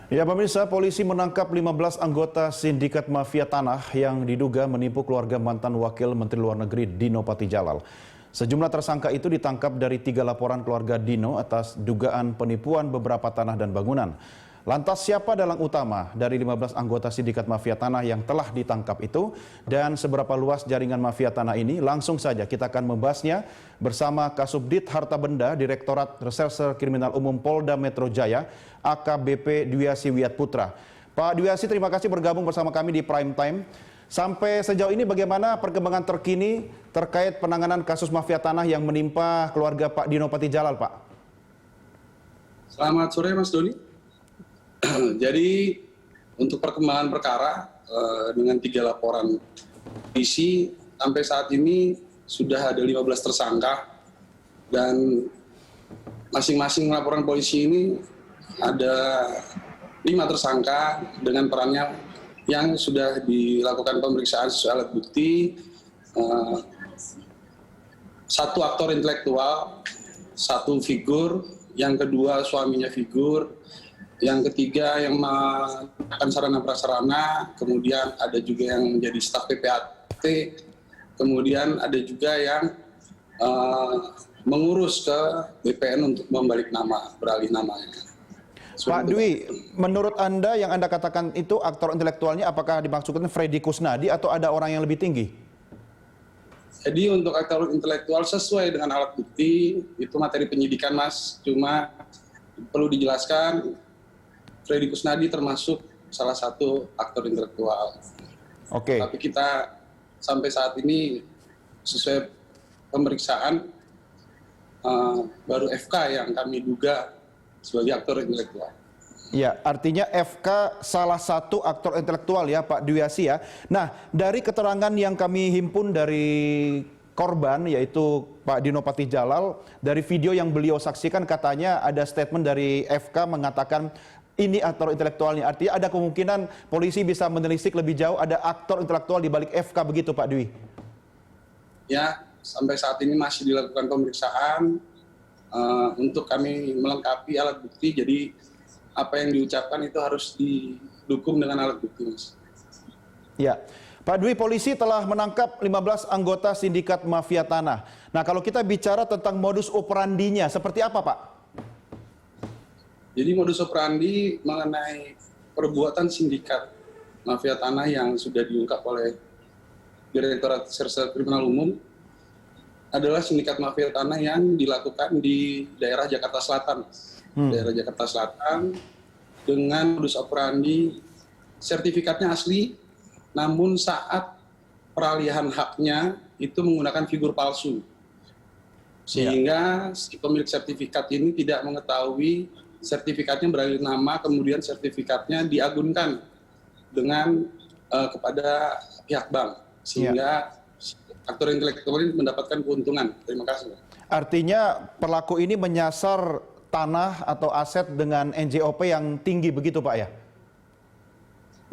Ya pemirsa, polisi menangkap 15 anggota sindikat mafia tanah yang diduga menipu keluarga mantan Wakil Menteri Luar Negeri Dino Patijalal. Sejumlah tersangka itu ditangkap dari 3 laporan keluarga Dino atas dugaan penipuan beberapa tanah dan bangunan. Lantas siapa dalang utama dari 15 anggota sindikat mafia tanah yang telah ditangkap itu dan seberapa luas jaringan mafia tanah ini? Langsung saja kita akan membahasnya bersama Kasubdit Harta Benda Direktorat Reserse Kriminal Umum Polda Metro Jaya AKBP Dwiasi Wiyatputra. Pak Dwiasi, terima kasih bergabung bersama kami di Prime Time. Sampai sejauh ini bagaimana perkembangan terkini terkait penanganan kasus mafia tanah yang menimpa keluarga Pak Dino Patijalal, Pak? Selamat sore Mas Doni. Jadi untuk perkembangan perkara dengan 3 laporan polisi sampai saat ini sudah ada 15 tersangka dan masing-masing laporan polisi ini ada 5 tersangka dengan perannya yang sudah dilakukan pemeriksaan sesuai alat bukti, 1 aktor intelektual, 1 figur, yang kedua suaminya figur, yang ketiga yang menggunakan sarana prasarana, kemudian ada juga yang menjadi staf PPAT, kemudian ada juga yang mengurus ke BPN untuk membalik nama, beralih namanya. Pak Dwi, menurut Anda yang Anda katakan itu aktor intelektualnya apakah dimaksudkan Freddy Kusnadi atau ada orang yang lebih tinggi? Jadi untuk aktor intelektual sesuai dengan alat bukti, itu materi penyidikan Mas, cuma perlu dijelaskan Freddy Kusnadi termasuk salah satu aktor intelektual. Oke. Tapi kita sampai saat ini sesuai pemeriksaan baru FK yang kami duga sebagai aktor intelektual. Ya, artinya FK salah satu aktor intelektual ya Pak Dwiasi ya. Nah, dari keterangan yang kami himpun dari korban yaitu Pak Dino Patijalal, dari video yang beliau saksikan katanya ada statement dari FK mengatakan ini aktor intelektualnya. Artinya ada kemungkinan polisi bisa menelisik lebih jauh ada aktor intelektual di balik FK begitu Pak Dwi? Ya, sampai saat ini masih dilakukan pemeriksaan untuk kami melengkapi alat bukti. Jadi apa yang diucapkan itu harus didukung dengan alat bukti, Mas. Ya, Pak Dwi, polisi telah menangkap 15 anggota sindikat mafia tanah. Nah, kalau kita bicara tentang modus operandinya, seperti apa Pak? Jadi modus operandi mengenai perbuatan sindikat mafia tanah yang sudah diungkap oleh Direktorat Reserse Kriminal Umum adalah sindikat mafia tanah yang dilakukan di daerah Jakarta Selatan. Daerah Jakarta Selatan dengan modus operandi sertifikatnya asli, namun saat peralihan haknya itu menggunakan figur palsu. Sehingga si pemilik sertifikat ini tidak mengetahui sertifikatnya beralih nama, kemudian sertifikatnya diagunkan dengan kepada pihak bank, sehingga aktor intelektual ini mendapatkan keuntungan. Terima kasih. Artinya pelaku ini menyasar tanah atau aset dengan NJOP yang tinggi begitu Pak ya?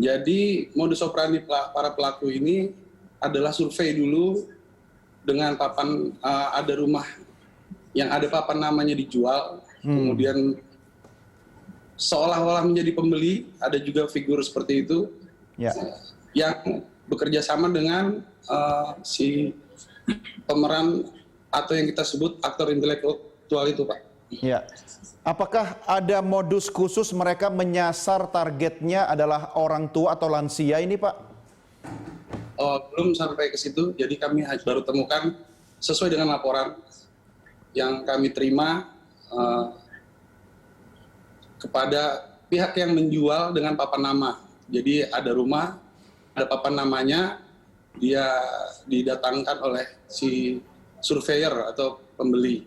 Jadi modus operandi para pelaku ini adalah survei dulu dengan papan, ada rumah yang ada papan namanya dijual, kemudian seolah-olah menjadi pembeli, ada juga figur seperti itu, yang bekerja sama dengan si pemeran atau yang kita sebut aktor intelektual itu, Pak. Ya. Apakah ada modus khusus mereka menyasar targetnya adalah orang tua atau lansia ini, Pak? Belum sampai ke situ, jadi kami baru temukan sesuai dengan laporan yang kami terima kepada pihak yang menjual dengan papan nama. Jadi ada rumah, ada papan namanya, dia didatangkan oleh si surveyor atau pembeli.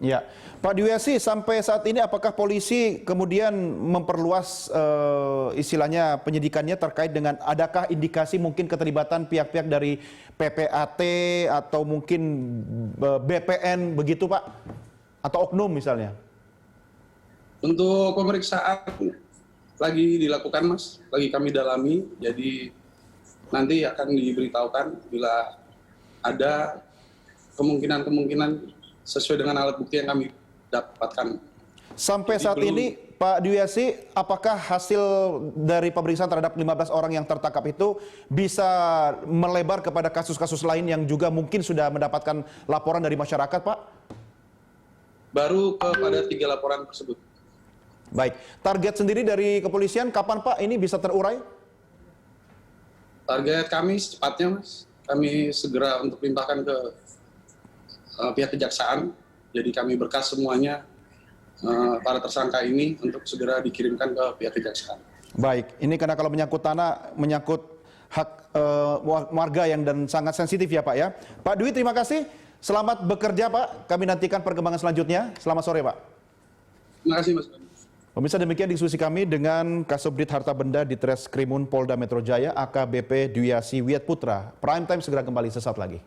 Ya, Pak Dwiasi, sampai saat ini apakah polisi kemudian memperluas istilahnya penyidikannya terkait dengan adakah indikasi mungkin keterlibatan pihak-pihak dari PPAT atau mungkin BPN begitu Pak? Atau oknum misalnya? Untuk pemeriksaan lagi dilakukan Mas, lagi kami dalami, jadi nanti akan diberitahukan bila ada kemungkinan-kemungkinan sesuai dengan alat bukti yang kami dapatkan. Sampai jadi saat ini Pak Dwi Asi, apakah hasil dari pemeriksaan terhadap 15 orang yang tertangkap itu bisa melebar kepada kasus-kasus lain yang juga mungkin sudah mendapatkan laporan dari masyarakat, Pak? Baru kepada 3 laporan tersebut. Baik, target sendiri dari kepolisian kapan Pak ini bisa terurai? Target kami secepatnya, Mas. Kami segera untuk limpahkan ke pihak kejaksaan. Jadi kami berkas semuanya para tersangka ini untuk segera dikirimkan ke pihak kejaksaan. Baik, ini karena kalau menyangkut tanah, menyangkut hak warga yang dan sangat sensitif ya Pak ya. Pak Dwi, terima kasih. Selamat bekerja Pak. Kami nantikan perkembangan selanjutnya. Selamat sore Pak. Terima kasih Mas. Pemirsa, demikian diskusi kami dengan Kasubdit Harta Benda di Treskrimum Polda Metro Jaya AKBP Dwi Asi Wiatputra. Prime Time segera kembali sesaat lagi.